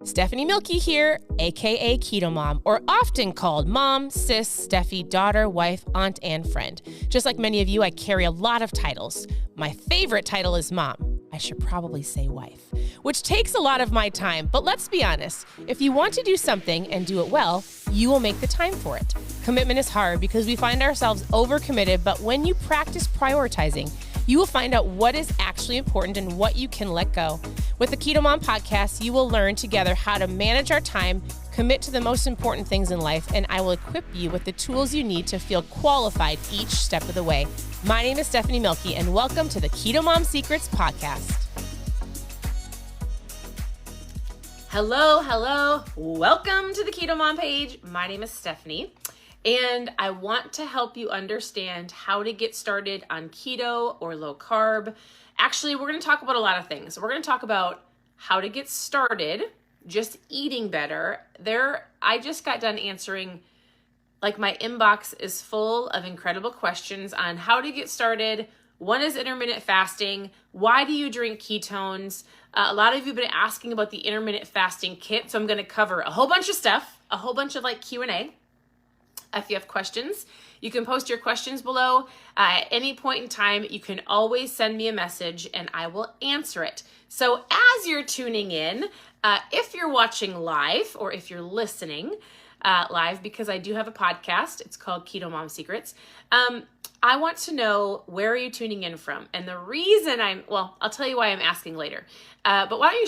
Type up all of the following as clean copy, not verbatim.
Stephanie Milky here, aka KetoMOM, or often called mom, sis, Steffi, daughter, wife, aunt, and friend. Just like many of you, I carry a lot of titles. My favorite title is mom. I should probably say wife, which takes a lot of my time. But let's be honest, if you want to do something and do it well, you will make the time for it. Commitment is hard because we find ourselves overcommitted, but when you practice prioritizing, you will find out what is actually important and what you can let go. With the KetoMOM podcast, you will learn together how to manage our time, commit to the most important things in life, and I will equip you with the tools you need to feel qualified each step of the way. My name is Stephanie Milky, and welcome to the KetoMOMsecrets podcast. Hello. Welcome to the KetoMOM page. My name is Stephanie. And I want to help you understand how to get started on keto or low carb. Actually, we're going to talk about a lot of things. We're going to talk about how to get started, just eating better. I just got done answering, my inbox is full of incredible questions on how to get started. One is intermittent fasting. Why do you drink ketones? A lot of you have been asking about the intermittent fasting kit. So I'm going to cover a whole bunch of stuff, a whole bunch of Q&A. If you have questions, you can post your questions below. At any point in time, you can always send me a message and I will answer it. So as you're tuning in, if you're watching live or if you're listening live, because I do have a podcast, it's called KetoMOMsecrets, I want to know, where are you tuning in from? And the reason I'll tell you why I'm asking later. But why don't you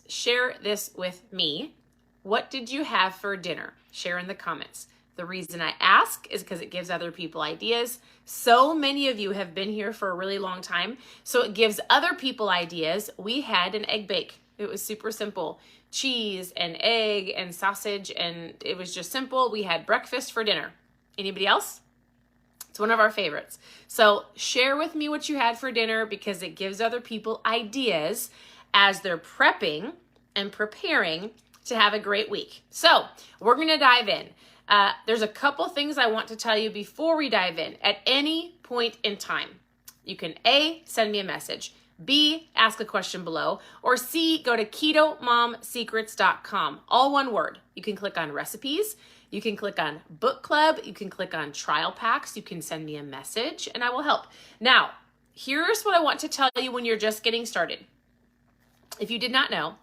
share this with me? What did you have for dinner? Share in the comments. The reason I ask is because it gives other people ideas. So many of you have been here for a really long time, so it gives other people ideas. We had an egg bake. It was super simple. Cheese and egg and sausage, and it was just simple. We had breakfast for dinner. Anybody else? It's one of our favorites. So share with me what you had for dinner because it gives other people ideas as they're prepping and preparing to have a great week. So we're going to dive in. There's a couple things I want to tell you before we dive in. At any point in time, you can A, send me a message, B, ask a question below, or C, go to ketomomsecrets.com. All one word. You can click on recipes, you can click on book club, you can click on trial packs, you can send me a message, and I will help. Now, here's what I want to tell you when you're just getting started. If you did not know,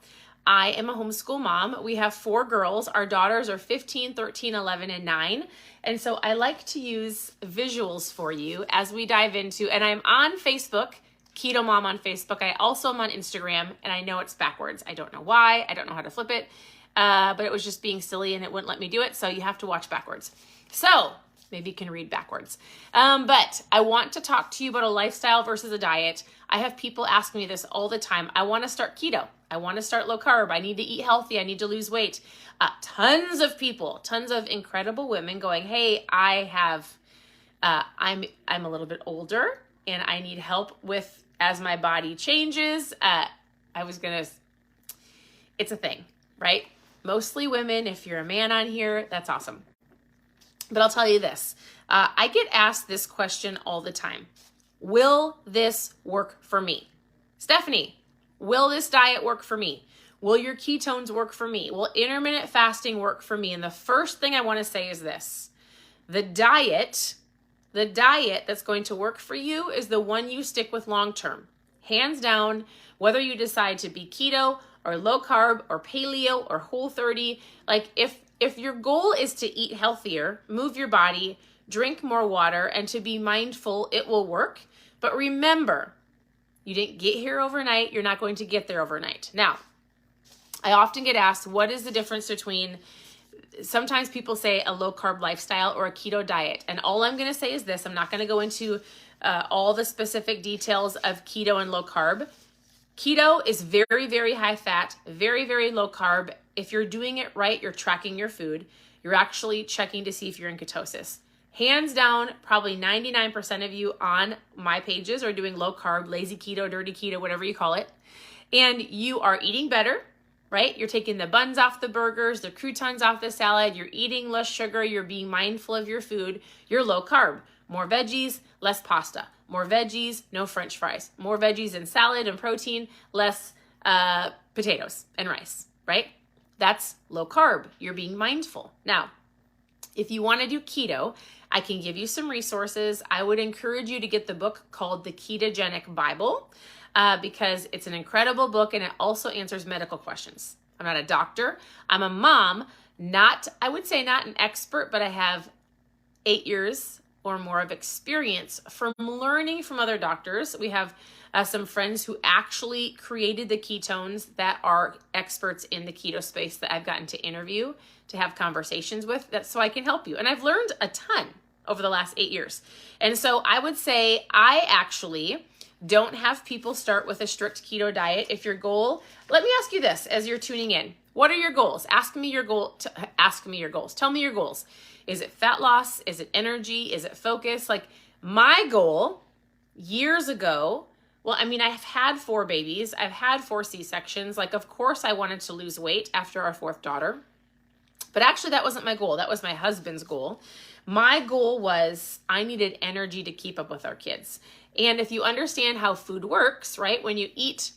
I am a homeschool mom. We have 4 girls. Our daughters are 15, 13, 11, and 9. And so I like to use visuals for you as we dive into, and I'm on Facebook, KetoMOM on Facebook. I also am on Instagram, and I know it's backwards. I don't know why. I don't know how to flip it, but it was just being silly and it wouldn't let me do it. So you have to watch backwards. So maybe you can read backwards. But I want to talk to you about a lifestyle versus a diet. I have people ask me this all the time. I want to start keto. I want to start low carb. I need to eat healthy. I need to lose weight. Tons of people, tons of incredible women going, hey, I'm a little bit older and I need help with as my body changes. It's a thing, right? Mostly women. If you're a man on here, that's awesome. But I'll tell you this. I get asked this question all the time. Will this work for me? Stephanie, will this diet work for me? Will your ketones work for me? Will intermittent fasting work for me? And the first thing I want to say is this. The diet that's going to work for you is the one you stick with long term. Hands down, whether you decide to be keto or low carb or paleo or Whole30, if your goal is to eat healthier, move your body, drink more water, and to be mindful, it will work. But remember, you didn't get here overnight. You're not going to get there overnight. Now, I often get asked, what is the difference between, sometimes people say a low carb lifestyle or a keto diet. And all I'm going to say is this. I'm not going to go into all the specific details of keto and low carb. Keto is very, very high fat, very, very low carb. If you're doing it right, you're tracking your food. You're actually checking to see if you're in ketosis. Hands down, probably 99% of you on my pages are doing low carb, lazy keto, dirty keto, whatever you call it. And you are eating better, right? You're taking the buns off the burgers, the croutons off the salad. You're eating less sugar. You're being mindful of your food. You're low carb, more veggies, less pasta. More veggies, no French fries. More veggies and salad and protein, less potatoes and rice, right? That's low carb. You're being mindful. Now, if you want to do keto, I can give you some resources. I would encourage you to get the book called The Ketogenic Bible because it's an incredible book and it also answers medical questions. I'm not a doctor. I'm a mom, I would say not an expert, but I have 8 years or more of experience from learning from other doctors. We have some friends who actually created the ketones that are experts in the keto space that I've gotten to interview, to have conversations with, that's so I can help you. And I've learned a ton over the last 8 years. And so I would say I actually don't have people start with a strict keto diet. If your goal, let me ask you this as you're tuning in. What are your goals? Ask me your goals. Tell me your goals. Is it fat loss? Is it energy? Is it focus? Like my goal years ago, well, I mean, I've had 4 babies. I've had 4 C-sections. Like, of course I wanted to lose weight after our 4th daughter. But actually that wasn't my goal. That was my husband's goal. My goal was I needed energy to keep up with our kids. And if you understand how food works, right? When you eat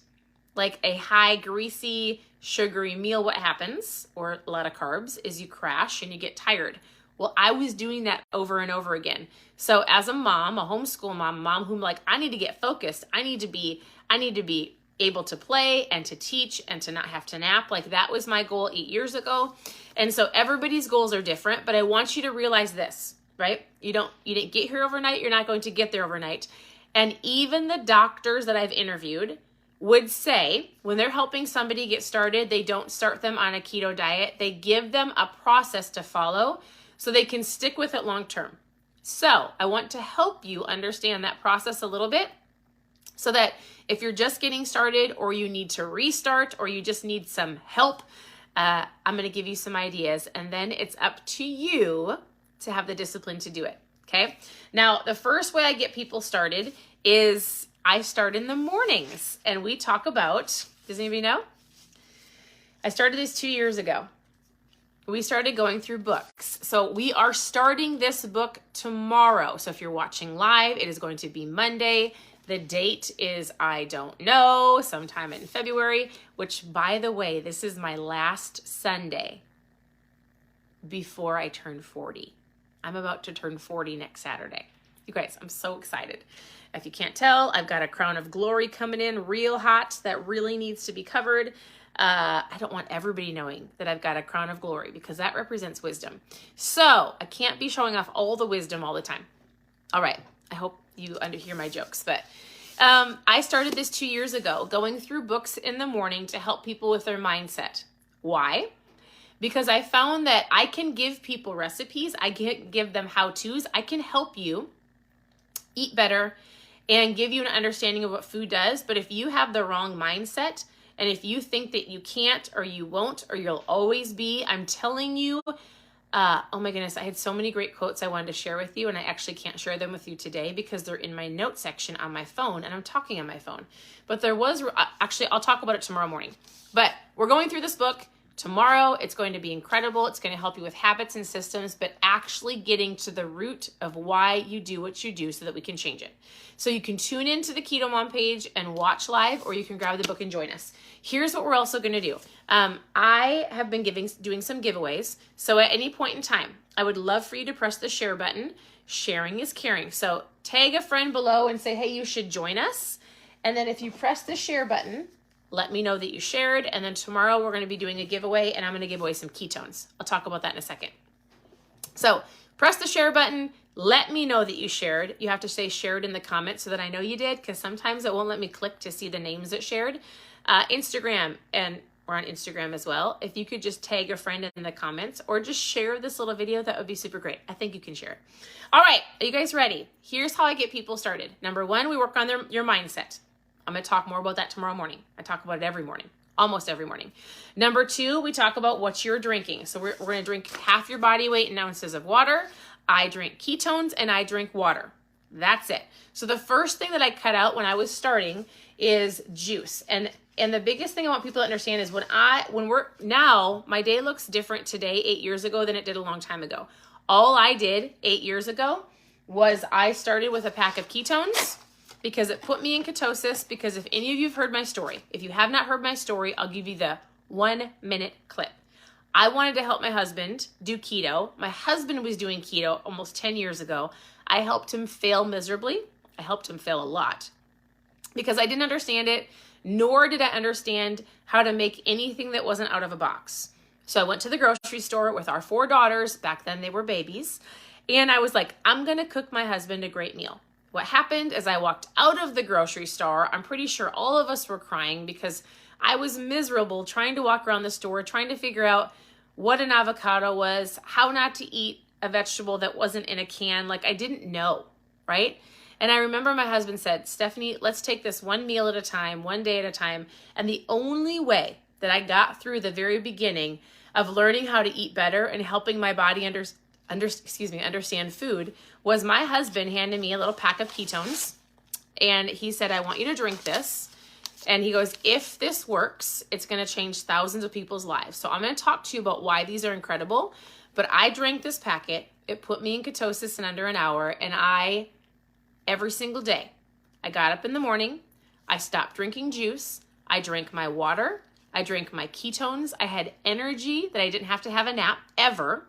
like a high greasy, sugary meal, what happens, or a lot of carbs, is you crash and you get tired. Well, I was doing that over and over again. So as a mom, a homeschool mom whom like, I need to get focused. I need to be able to play and to teach and to not have to nap. Like that was my goal 8 years ago. And so everybody's goals are different, but I want you to realize this, right? You didn't get here overnight. You're not going to get there overnight. And even the doctors that I've interviewed would say when they're helping somebody get started, they don't start them on a keto diet. They give them a process to follow so they can stick with it long term. So I want to help you understand that process a little bit so that if you're just getting started or you need to restart or you just need some help, I'm going to give you some ideas and then it's up to you to have the discipline to do it. Okay. Now, the first way I get people started is I start in the mornings and we talk about, does anybody know? I started this 2 years ago. We started going through books. So we are starting this book tomorrow. So if you're watching live, it is going to be Monday. The date is, I don't know, sometime in February, which by the way, this is my last Sunday before I turn 40. I'm about to turn 40 next Saturday. You guys, I'm so excited. If you can't tell, I've got a crown of glory coming in real hot that really needs to be covered. I don't want everybody knowing that I've got a crown of glory because that represents wisdom. So I can't be showing off all the wisdom all the time. All right. I hope you hear my jokes, but I started this 2 years ago, going through books in the morning to help people with their mindset. Why? Because I found that I can give people recipes. I can give them how-tos. I can help you eat better and give you an understanding of what food does. But if you have the wrong mindset, and if you think that you can't or you won't or you'll always be, I'm telling you, oh my goodness, I had so many great quotes I wanted to share with you, and I actually can't share them with you today because they're in my note section on my phone, and I'm talking on my phone. But there was, actually, I'll talk about it tomorrow morning. But we're going through this book tomorrow. It's going to be incredible. It's going to help you with habits and systems, but actually getting to the root of why you do what you do so that we can change it. So you can tune into the Keto Mom page and watch live, or you can grab the book and join us. Here's what we're also going to do. I have been doing some giveaways. So at any point in time, I would love for you to press the share button. Sharing is caring. So tag a friend below and say, hey, you should join us. And then if you press the share button, let me know that you shared. And then tomorrow we're going to be doing a giveaway, and I'm going to give away some ketones. I'll talk about that in a second. So press the share button. Let me know that you shared. You have to say shared in the comments so that I know you did, because sometimes it won't let me click to see the names that shared. Instagram, and we're on Instagram as well. If you could just tag a friend in the comments or just share this little video, that would be super great. I think you can share it. All right, are you guys ready? Here's how I get people started. Number one, we work on your mindset. I'm going to talk more about that tomorrow morning. I talk about it every morning, almost every morning. Number two, we talk about what you're drinking. So we're going to drink half your body weight in ounces of water. I drink ketones and I drink water. That's it. So the first thing that I cut out when I was starting is juice. And the biggest thing I want people to understand is my day looks different today, 8 years ago, than it did a long time ago. All I did 8 years ago was I started with a pack of ketones because it put me in ketosis. Because if any of you have heard my story, if you have not heard my story, I'll give you the 1 minute clip. I wanted to help my husband do keto. My husband was doing keto almost 10 years ago. I helped him fail miserably. I helped him fail a lot because I didn't understand it, nor did I understand how to make anything that wasn't out of a box. So I went to the grocery store with our 4 daughters. Back then they were babies. And I was like, I'm going to cook my husband a great meal. What happened is I walked out of the grocery store. I'm pretty sure all of us were crying because I was miserable trying to walk around the store, trying to figure out what an avocado was, how not to eat a vegetable that wasn't in a can. Like I didn't know, right? And I remember my husband said, Stephanie, let's take this one meal at a time, one day at a time. And the only way that I got through the very beginning of learning how to eat better and helping my body understand food was my husband handed me a little pack of ketones. And he said, I want you to drink this. And he goes, if this works, it's going to change thousands of people's lives. So I'm going to talk to you about why these are incredible. But I drank this packet. It put me in ketosis in under an hour. And every single day, I got up in the morning. I stopped drinking juice. I drank my water. I drank my ketones. I had energy that I didn't have to have a nap ever.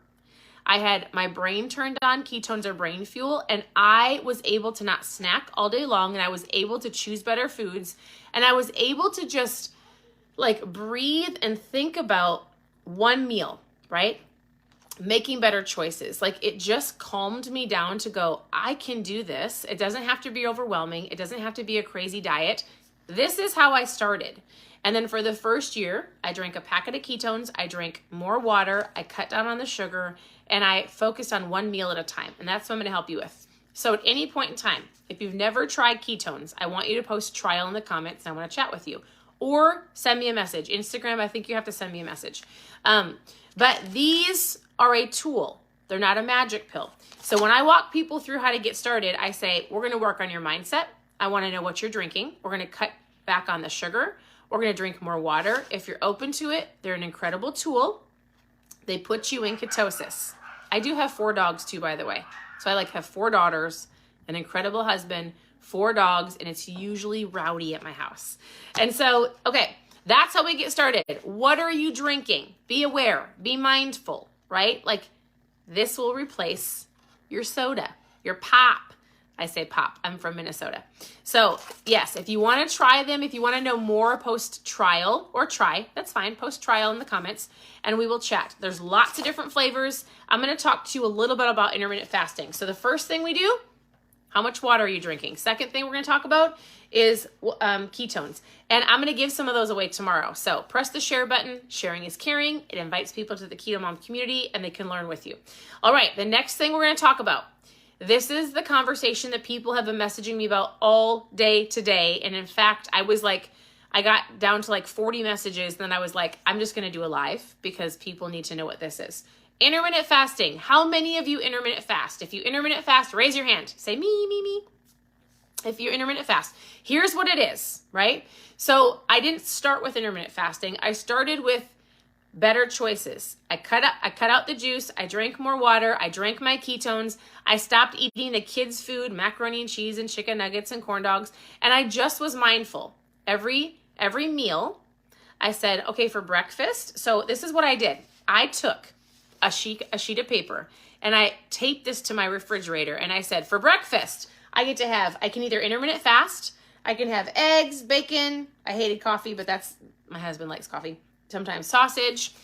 I had my brain turned on, ketones are brain fuel, and I was able to not snack all day long, and I was able to choose better foods, and I was able to just like breathe and think about one meal, right? Making better choices. Like it just calmed me down to go, I can do this. It doesn't have to be overwhelming. It doesn't have to be a crazy diet. This is how I started. And then for the first year, I drank a packet of ketones, I drank more water, I cut down on the sugar, and I focused on one meal at a time. And that's what I'm going to help you with. So at any point in time, if you've never tried ketones, I want you to post trial in the comments and I want to chat with you. Or send me a message. Instagram, I think you have to send me a message. But these are a tool. They're not a magic pill. So when I walk people through how to get started, I say, we're going to work on your mindset. I want to know what you're drinking. We're going to cut back on the sugar. We're going to drink more water. If you're open to it, they're an incredible tool. They put you in ketosis. I do have 4 dogs too, by the way. So I have 4 daughters, an incredible husband, 4 dogs, and it's usually rowdy at my house. And so, okay, that's how we get started. What are you drinking? Be aware, be mindful, right? Like this will replace your soda, your pop. I say pop, I'm from Minnesota. So yes, if you want to try them, if you want to know more, post trial or try, that's fine. Post trial in the comments and we will chat. There's lots of different flavors. I'm going to talk to you a little bit about intermittent fasting. So the first thing we do, how much water are you drinking? Second thing we're going to talk about is ketones. And I'm going to give some of those away tomorrow. So press the share button. Sharing is caring. It invites people to the Keto Mom community and they can learn with you. All right, the next thing we're going to talk about. This is the conversation that people have been messaging me about all day today. And in fact, I got down to 40 messages. And then I was like, I'm just going to do a live because people need to know what this is. Intermittent fasting. How many of you intermittent fast? If you intermittent fast, raise your hand. Say me. If you intermittent fast, here's what it is, right? So I didn't start with intermittent fasting. I started with better choices. I cut out the juice. I drank more water. I drank my ketones. I stopped eating the kids' food, macaroni and cheese and chicken nuggets and corn dogs. And I just was mindful. Every meal, I said, okay, for breakfast. So this is what I did. I took a sheet of paper and I taped this to my refrigerator. And I said, for breakfast, I can either intermittent fast. I can have eggs, bacon. I hated coffee, but my husband likes coffee. Sometimes sausage.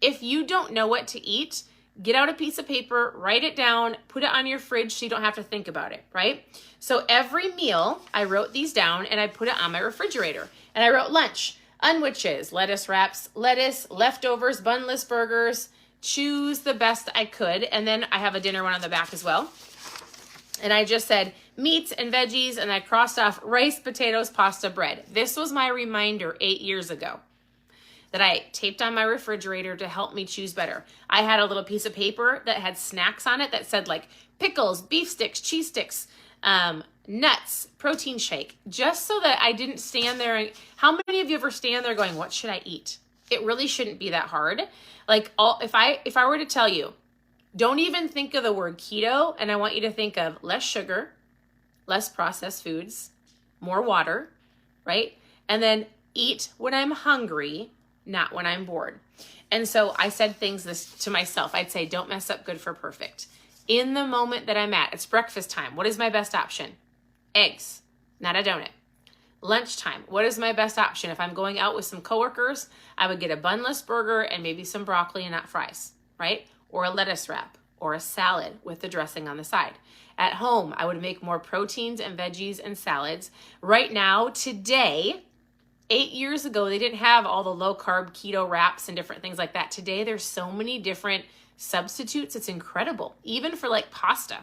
If you don't know what to eat, get out a piece of paper, write it down, put it on your fridge so you don't have to think about it, right? So every meal, I wrote these down and I put it on my refrigerator. And I wrote lunch, unwitches, lettuce wraps, lettuce, leftovers, bunless burgers, choose the best I could. And then I have a dinner one on the back as well. And I just said meats and veggies, and I crossed off rice, potatoes, pasta, bread. This was my reminder 8 years ago that I taped on my refrigerator to help me choose better. I had a little piece of paper that had snacks on it that said pickles, beef sticks, cheese sticks, nuts, protein shake, just so that I didn't stand there. How many of you ever stand there going, what should I eat? It really shouldn't be that hard. If I were to tell you, don't even think of the word keto, and I want you to think of less sugar, less processed foods, more water, right? And then eat when I'm hungry, not when I'm bored. And so I said things this to myself. I'd say, don't mess up good for perfect. In the moment that I'm at, it's breakfast time. What is my best option? Eggs, not a donut. Lunchtime, what is my best option? If I'm going out with some coworkers, I would get a bunless burger and maybe some broccoli and not fries, right? Or a lettuce wrap or a salad with the dressing on the side. At home, I would make more proteins and veggies and salads. Right now, today, 8 years ago, they didn't have all the low carb keto wraps and different things like that. Today, there's so many different substitutes. It's incredible, even for like pasta.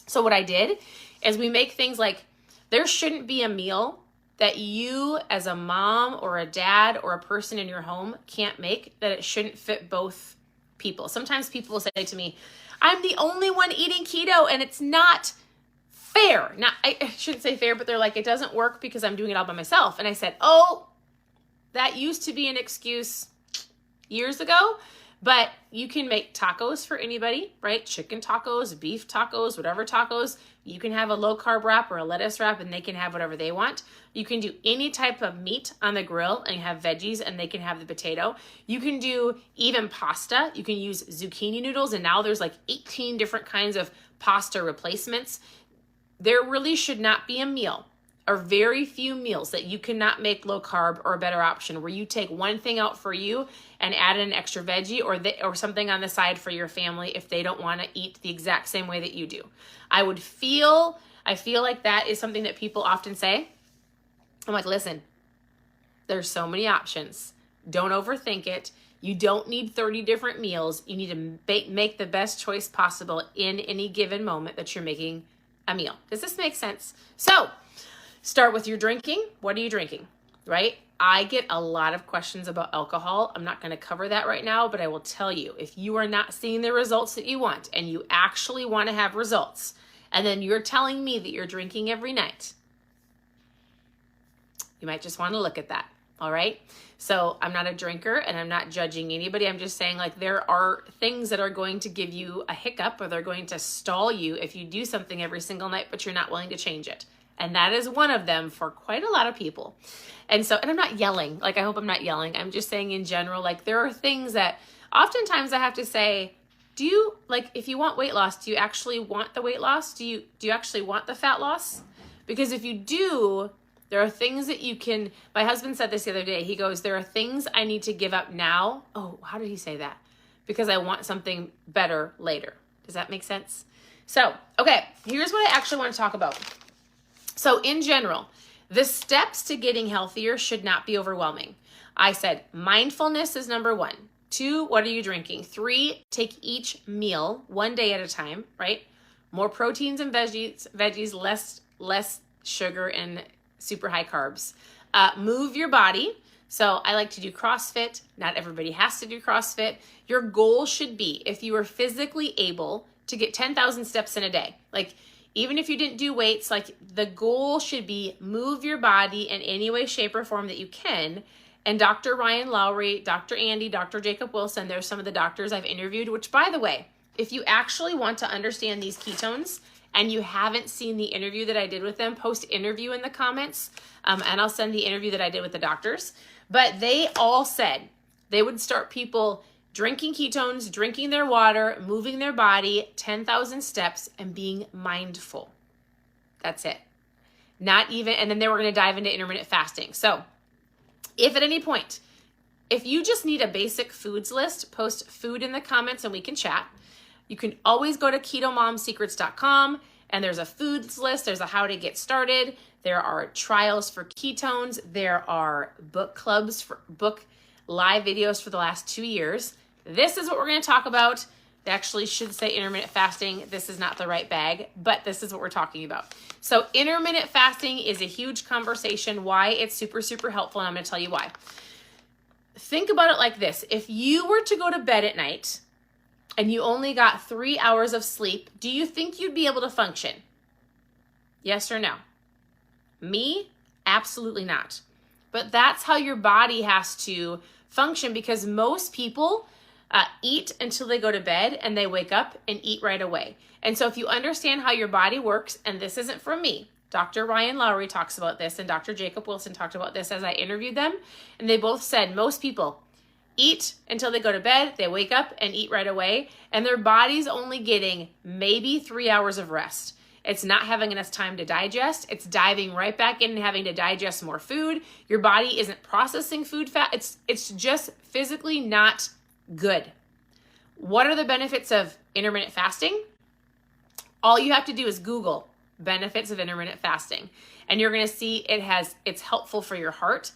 So what I did is we make things like, there shouldn't be a meal that you as a mom or a dad or a person in your home can't make that it shouldn't fit both people. Sometimes people will say to me, I'm the only one eating keto and it's not fair. Not, I shouldn't say fair, but they're like, it doesn't work because I'm doing it all by myself. And I said, oh, that used to be an excuse years ago, but you can make tacos for anybody, right? Chicken tacos, beef tacos, whatever tacos. You can have a low carb wrap or a lettuce wrap and they can have whatever they want. You can do any type of meat on the grill and have veggies and they can have the potato. You can do even pasta. You can use zucchini noodles and now there's like 18 different kinds of pasta replacements. There really should not be a meal or very few meals that you cannot make low carb or a better option where you take one thing out for you and add an extra veggie or something on the side for your family if they don't want to eat the exact same way that you do. I feel like that is something that people often say. I'm like, listen, there's so many options. Don't overthink it. You don't need 30 different meals. You need to make the best choice possible in any given moment that you're making a meal. Does this make sense? So start with your drinking. What are you drinking, right? I get a lot of questions about alcohol. I'm not going to cover that right now, but I will tell you, if you are not seeing the results that you want and you actually want to have results, and then you're telling me that you're drinking every night, you might just want to look at that, all right? So I'm not a drinker and I'm not judging anybody. I'm just saying like there are things that are going to give you a hiccup or they're going to stall you if you do something every single night, but you're not willing to change it. And that is one of them for quite a lot of people. And I'm not yelling, like I hope I'm not yelling. I'm just saying in general, like there are things that oftentimes I have to say, do you, like if you want weight loss, do you actually want the weight loss? Do you actually want the fat loss? Because if you do, there are things that you can, my husband said this the other day, he goes, there are things I need to give up now. Oh, how did he say that? Because I want something better later. Does that make sense? So, okay, here's what I actually want to talk about. So in general, the steps to getting healthier should not be overwhelming. I said mindfulness is number 1. 2, what are you drinking? 3, take each meal one day at a time, right? More proteins and veggies, less sugar and super high carbs. Move your body. So I like to do CrossFit. Not everybody has to do CrossFit. Your goal should be, if you are physically able to get 10,000 steps in a day, like even if you didn't do weights, like the goal should be move your body in any way, shape, or form that you can. And Dr. Ryan Lowry, Dr. Andy, Dr. Jacob Wilson, there's some of the doctors I've interviewed, which by the way, if you actually want to understand these ketones and you haven't seen the interview that I did with them, post interview in the comments, and I'll send the interview that I did with the doctors. But they all said they would start people drinking ketones, drinking their water, moving their body, 10,000 steps, and being mindful. That's it. Not even, and then they were going to dive into intermittent fasting. So if at any point, if you just need a basic foods list, post food in the comments and we can chat. You can always go to ketomomsecrets.com and there's a foods list. There's a how to get started. There are trials for ketones. There are book clubs for book live videos for the last 2 years. This is what we're going to talk about. They actually should say intermittent fasting. This is not the right bag, but this is what we're talking about. So intermittent fasting is a huge conversation, why it's super, super helpful, and I'm going to tell you why. Think about it like this. If you were to go to bed at night and you only got 3 hours of sleep, do you think you'd be able to function? Yes or no? Me? Absolutely not. But that's how your body has to function, because most people eat until they go to bed and they wake up and eat right away. And so if you understand how your body works, and this isn't from me, Dr. Ryan Lowry talks about this, and Dr. Jacob Wilson talked about this as I interviewed them. And they both said most people eat until they go to bed, they wake up and eat right away, and their body's only getting maybe 3 hours of rest. It's not having enough time to digest. It's diving right back in and having to digest more food. Your body isn't processing food fat. It's just physically not good. What are the benefits of intermittent fasting? All you have to do is Google benefits of intermittent fasting, and you're going to see it's helpful for your heart,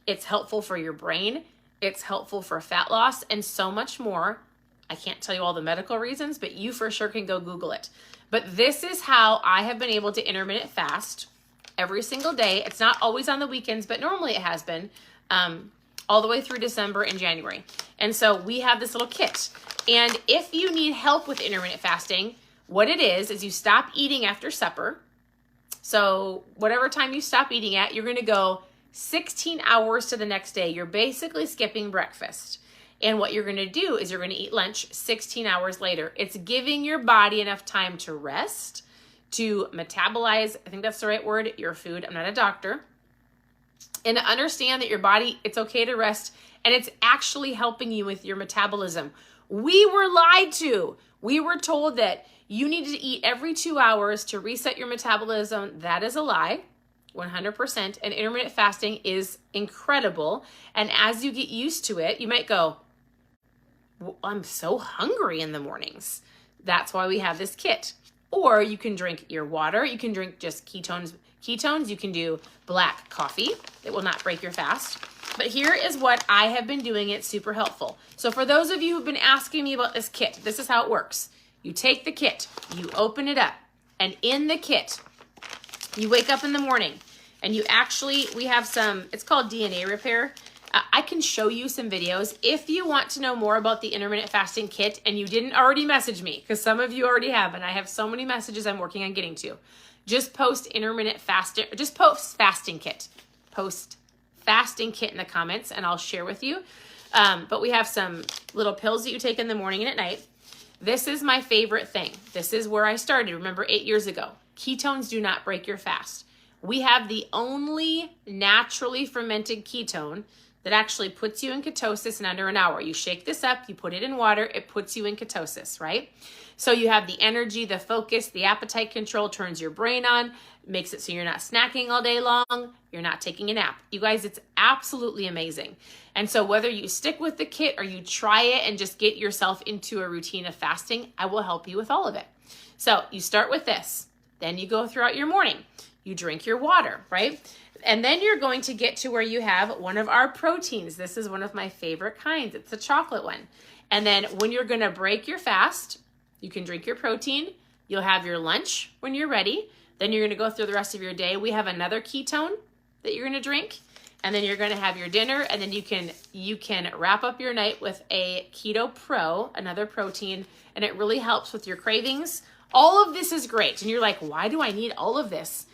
it's helpful for your brain, it's helpful for fat loss, and so much more. I can't tell you all the medical reasons, but you for sure can go Google it. But this is how I have been able to intermittent fast every single day. It's not always on the weekends, but normally it has been all the way through December and January. And so we have this little kit. And if you need help with intermittent fasting, what it is you stop eating after supper. So whatever time you stop eating at, you're going to go 16 hours to the next day. You're basically skipping breakfast. And what you're going to do is you're going to eat lunch 16 hours later. It's giving your body enough time to rest, to metabolize, I think that's the right word, your food. I'm not a doctor. And to understand that your body, it's okay to rest, and it's actually helping you with your metabolism. We were lied to. We were told that you needed to eat every 2 hours to reset your metabolism. That is a lie. 100%. And intermittent fasting is incredible. And as you get used to it, you might go, well, I'm so hungry in the mornings. That's why we have this kit. Or you can drink your water. You can drink just ketones. You can do black coffee. It will not break your fast. But here is what I have been doing. It's super helpful. So for those of you who've been asking me about this kit, this is how it works. You take the kit, you open it up, and in the kit, you wake up in the morning, and we have some, it's called DNA repair. I can show you some videos if you want to know more about the intermittent fasting kit and you didn't already message me, because some of you already have, and I have so many messages I'm working on getting to. Just post intermittent fasting, just post fasting kit. Post fasting kit in the comments and I'll share with you. But we have some little pills that you take in the morning and at night. This is my favorite thing. This is where I started, remember 8 years ago. Ketones do not break your fast. We have the only naturally fermented ketone that actually puts you in ketosis in under an hour. You shake this up, you put it in water, it puts you in ketosis, right? So you have the energy, the focus, the appetite control, turns your brain on, makes it so you're not snacking all day long, you're not taking a nap. You guys, it's absolutely amazing. And so whether you stick with the kit or you try it and just get yourself into a routine of fasting, I will help you with all of it. So you start with this, then you go throughout your morning. You drink your water, right? And then you're going to get to where you have one of our proteins. This is one of my favorite kinds. It's a chocolate one. And then when you're going to break your fast, you can drink your protein. You'll have your lunch when you're ready. Then you're going to go through the rest of your day. We have another ketone that you're going to drink. And then you're going to have your dinner. And then you can wrap up your night with a Keto Pro, another protein. And it really helps with your cravings. All of this is great. And you're like, why do I need all of this?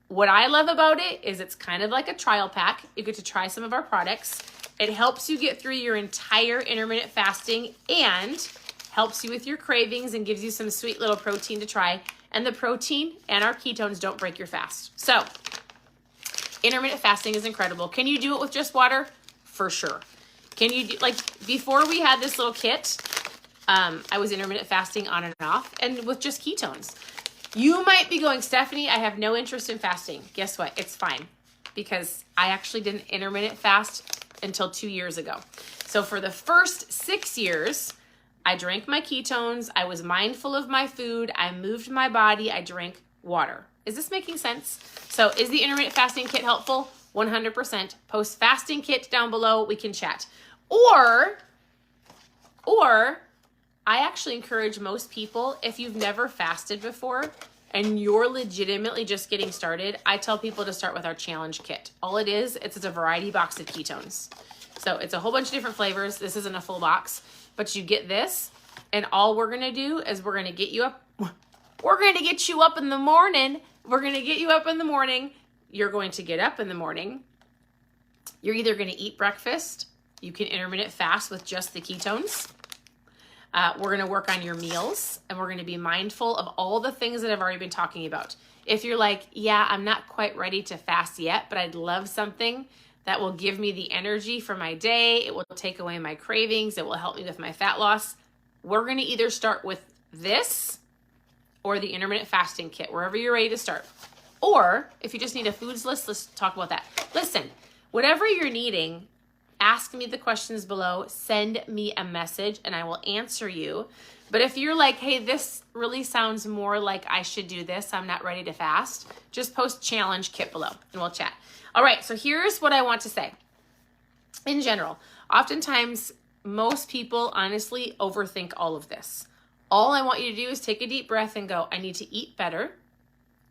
What I love about it is it's kind of like a trial pack. You get to try some of our products. It helps you get through your entire intermittent fasting and helps you with your cravings and gives you some sweet little protein to try. And the protein and our ketones don't break your fast. So intermittent fasting is incredible. Can you do it with just water? For sure. Can you do, like before we had this little kit, I was intermittent fasting on and off and with just ketones. You might be going, Stephanie, I have no interest in fasting. Guess what? It's fine because I actually didn't intermittent fast until 2 years ago. So for the first 6 years, I drank my ketones. I was mindful of my food. I moved my body. I drank water. Is this making sense? So is the intermittent fasting kit helpful? 100%. Post fasting kit down below. We can chat. Or I actually encourage most people, if you've never fasted before and you're legitimately just getting started, I tell people to start with our challenge kit. All it is, it's a variety box of ketones. So it's a whole bunch of different flavors. This isn't a full box, but you get this. And all we're going to do is we're going to get you up. We're going to get you up in the morning. We're going to get you up in the morning. You're going to get up in the morning. You're either going to eat breakfast. You can intermittent fast with just the ketones. We're going to work on your meals, and we're going to be mindful of all the things that I've already been talking about. If you're like, yeah, I'm not quite ready to fast yet, but I'd love something that will give me the energy for my day. It will take away my cravings. It will help me with my fat loss. We're going to either start with this or the intermittent fasting kit, wherever you're ready to start. Or if you just need a foods list, let's talk about that. Listen, whatever you're needing, ask me the questions below, send me a message, and I will answer you. But if you're like, hey, this really sounds more like I should do this, I'm not ready to fast, just post challenge kit below and we'll chat. All right, so here's what I want to say. In general, oftentimes, most people honestly overthink all of this. All I want you to do is take a deep breath and go, I need to eat better,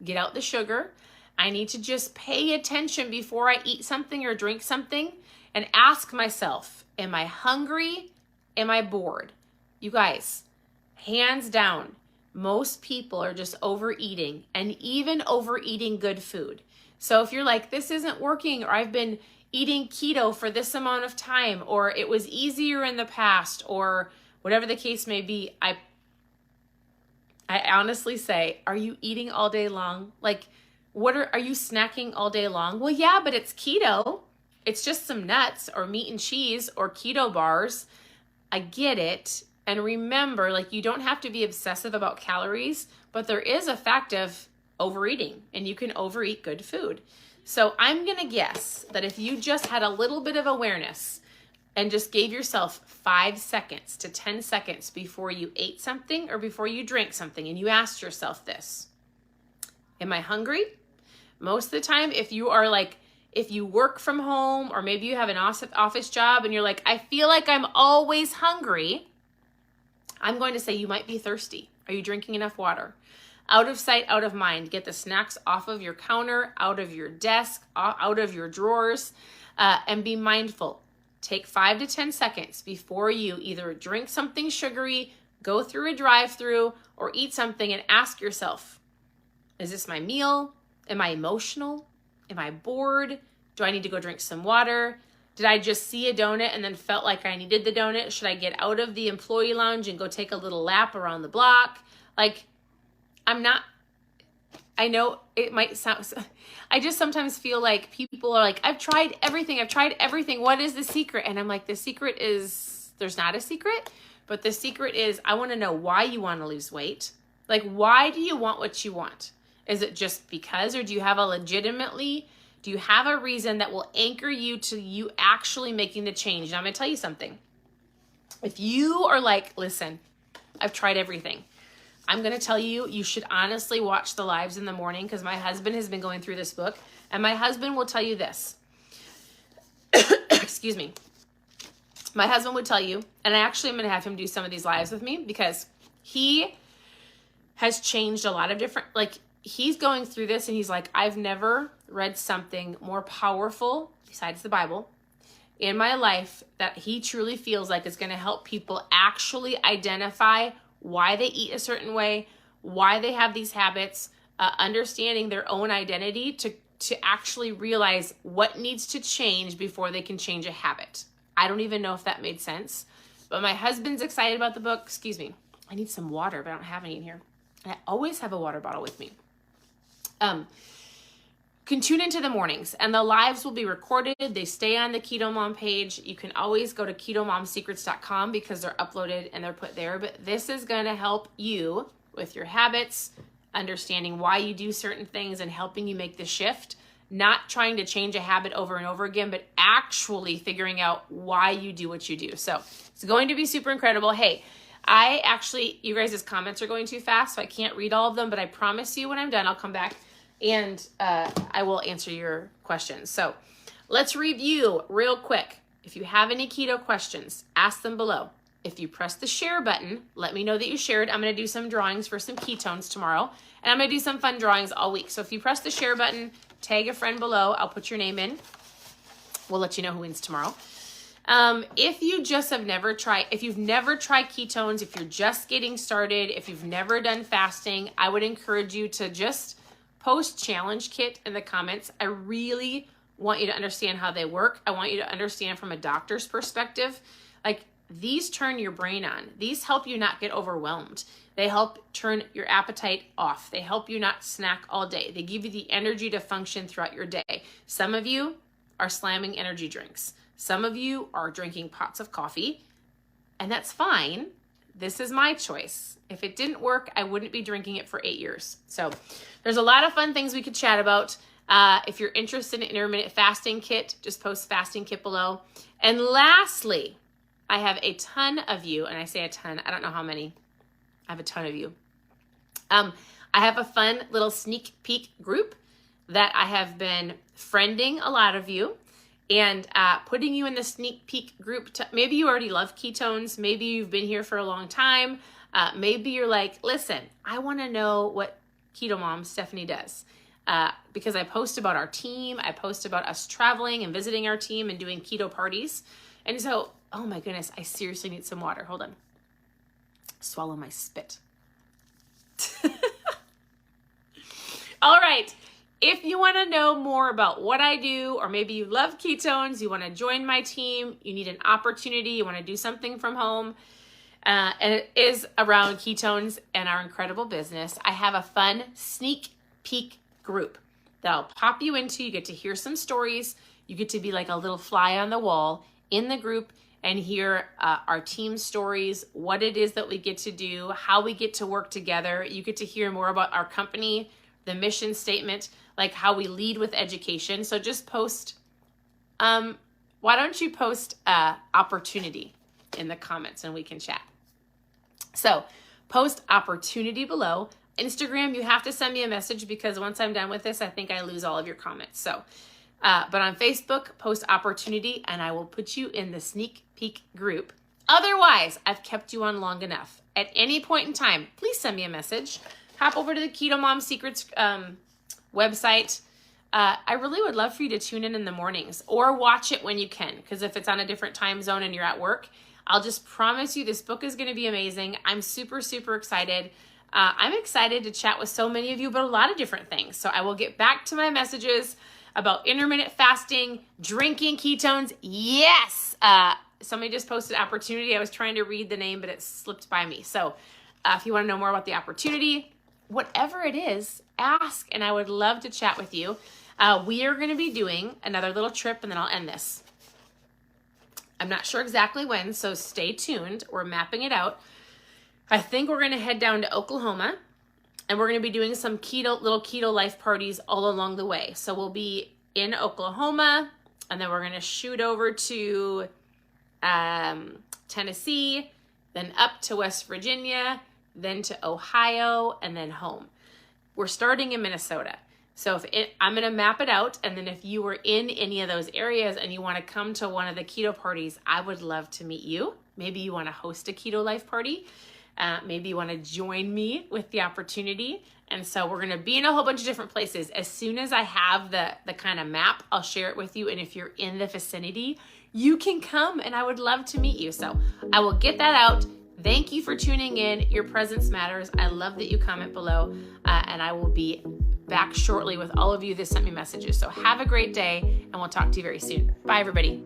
get out the sugar. I need to just pay attention before I eat something or drink something and ask myself, am I hungry? Am I bored? You guys, hands down, most people are just overeating and even overeating good food. So if you're like, this isn't working, or I've been eating keto for this amount of time, or it was easier in the past, or whatever the case may be, I honestly say, are you eating all day long? Like, are you snacking all day long? Well, yeah, but it's keto. It's just some nuts or meat and cheese or keto bars. I get it. And remember, like, you don't have to be obsessive about calories, but there is a fact of overeating, and you can overeat good food. So I'm going to guess that if you just had a little bit of awareness and just gave yourself 5 seconds to 10 seconds before you ate something or before you drank something, and you asked yourself this, am I hungry? Most of the time, if you are like, if you work from home, or maybe you have an office job and you're like, I feel like I'm always hungry, I'm going to say you might be thirsty. Are you drinking enough water? Out of sight, out of mind. Get the snacks off of your counter, out of your desk, out of your drawers, and be mindful. Take 5 to 10 seconds before you either drink something sugary, go through a drive-through, or eat something, and ask yourself, is this my meal? Am I emotional? Am I bored? Do I need to go drink some water? Did I just see a donut and then felt like I needed the donut? Should I get out of the employee lounge and go take a little lap around the block? Like, I know it might sound, I just sometimes feel like people are like, I've tried everything. What is the secret? And I'm like, the secret is, there's not a secret, but the secret is, I want to know why you want to lose weight. Like, why do you want what you want? Is it just because, or do you have a reason that will anchor you to you actually making the change? Now, I'm going to tell you something. If you are like, listen, I've tried everything, I'm going to tell you, you should honestly watch the lives in the morning, because my husband has been going through this book, and my husband will tell you this. Excuse me. My husband would tell you, and I actually am going to have him do some of these lives with me, because he has changed a lot of different, like, he's going through this and he's like, I've never read something more powerful besides the Bible in my life that he truly feels like is going to help people actually identify why they eat a certain way, why they have these habits, understanding their own identity to actually realize what needs to change before they can change a habit. I don't even know if that made sense, but my husband's excited about the book. Excuse me. I need some water, but I don't have any in here. I always have a water bottle with me. Can tune into the mornings, and the lives will be recorded. They stay on the KetoMOM page. You can always go to ketomomsecrets.com because they're uploaded and they're put there. But this is going to help you with your habits, understanding why you do certain things, and helping you make the shift. Not trying to change a habit over and over again, but actually figuring out why you do what you do. So it's going to be super incredible. Hey, you guys' comments are going too fast, so I can't read all of them, but I promise you when I'm done, I'll come back and I will answer your questions. So let's review real quick. If you have any keto questions, ask them below. If you press the share button, let me know that you shared. I'm going to do some drawings for some ketones tomorrow, and I'm going to do some fun drawings all week. So if you press the share button, tag a friend below, I'll put your name in. We'll let you know who wins tomorrow. If you've never tried ketones, if you're just getting started, if you've never done fasting, I would encourage you to just post challenge kit in the comments. I really want you to understand how they work. I want you to understand from a doctor's perspective. Like, these turn your brain on. These help you not get overwhelmed. They help turn your appetite off. They help you not snack all day. They give you the energy to function throughout your day. Some of you are slamming energy drinks. Some of you are drinking pots of coffee, and that's fine. This is my choice. If it didn't work, I wouldn't be drinking it for 8 years. So there's a lot of fun things we could chat about. If you're interested in intermittent fasting kit, just post fasting kit below. And lastly, I have a ton of you, and I say a ton, I don't know how many. I have a ton of you. I have a fun little sneak peek group that I have been friending a lot of you and putting you in the sneak peek group. Maybe you already love ketones. Maybe you've been here for a long time. Maybe you're like, listen, I want to know what KetoMOM Stephanie does. Because I post about our team. I post about us traveling and visiting our team and doing keto parties. And so, oh my goodness, I seriously need some water. Hold on. Swallow my spit. All right. If you want to know more about what I do, or maybe you love ketones, you want to join my team, you need an opportunity, you want to do something from home, and it is around ketones and our incredible business, I have a fun sneak peek group that I'll pop you into. You get to hear some stories. You get to be like a little fly on the wall in the group and hear our team stories, what it is that we get to do, how we get to work together. You get to hear more about our company, the mission statement, like how we lead with education. So just post, why don't you post opportunity in the comments and we can chat. So post opportunity below. Instagram, you have to send me a message because once I'm done with this, I think I lose all of your comments. So, but on Facebook, post opportunity and I will put you in the sneak peek group. Otherwise, I've kept you on long enough. At any point in time, please send me a message. Hop over to the KetoMOMsecrets website. I really would love for you to tune in the mornings or watch it when you can, because if it's on a different time zone and you're at work, I'll just promise you this book is going to be amazing. I'm super, super excited. I'm excited to chat with so many of you about a lot of different things. So I will get back to my messages about intermittent fasting, drinking ketones. Yes! Somebody just posted opportunity. I was trying to read the name, but it slipped by me. So if you want to know more about the opportunity, whatever it is, ask, and I would love to chat with you. We are going to be doing another little trip, and then I'll end this. I'm not sure exactly when, so stay tuned. We're mapping it out. I think we're going to head down to Oklahoma, and we're going to be doing some little keto life parties all along the way. So we'll be in Oklahoma, and then we're going to shoot over to Tennessee, then up to West Virginia, then to Ohio, and then home. We're starting in Minnesota. So I'm going to map it out, and then if you were in any of those areas and you want to come to one of the keto parties, I would love to meet you. Maybe you want to host a keto life party. Maybe you want to join me with the opportunity. And so we're going to be in a whole bunch of different places. As soon as I have the kind of map, I'll share it with you. And if you're in the vicinity, you can come, and I would love to meet you. So I will get that out. Thank you for tuning in. Your presence matters. I love that you comment below, and I will be back shortly with all of you that sent me messages. So have a great day, and we'll talk to you very soon. Bye, everybody.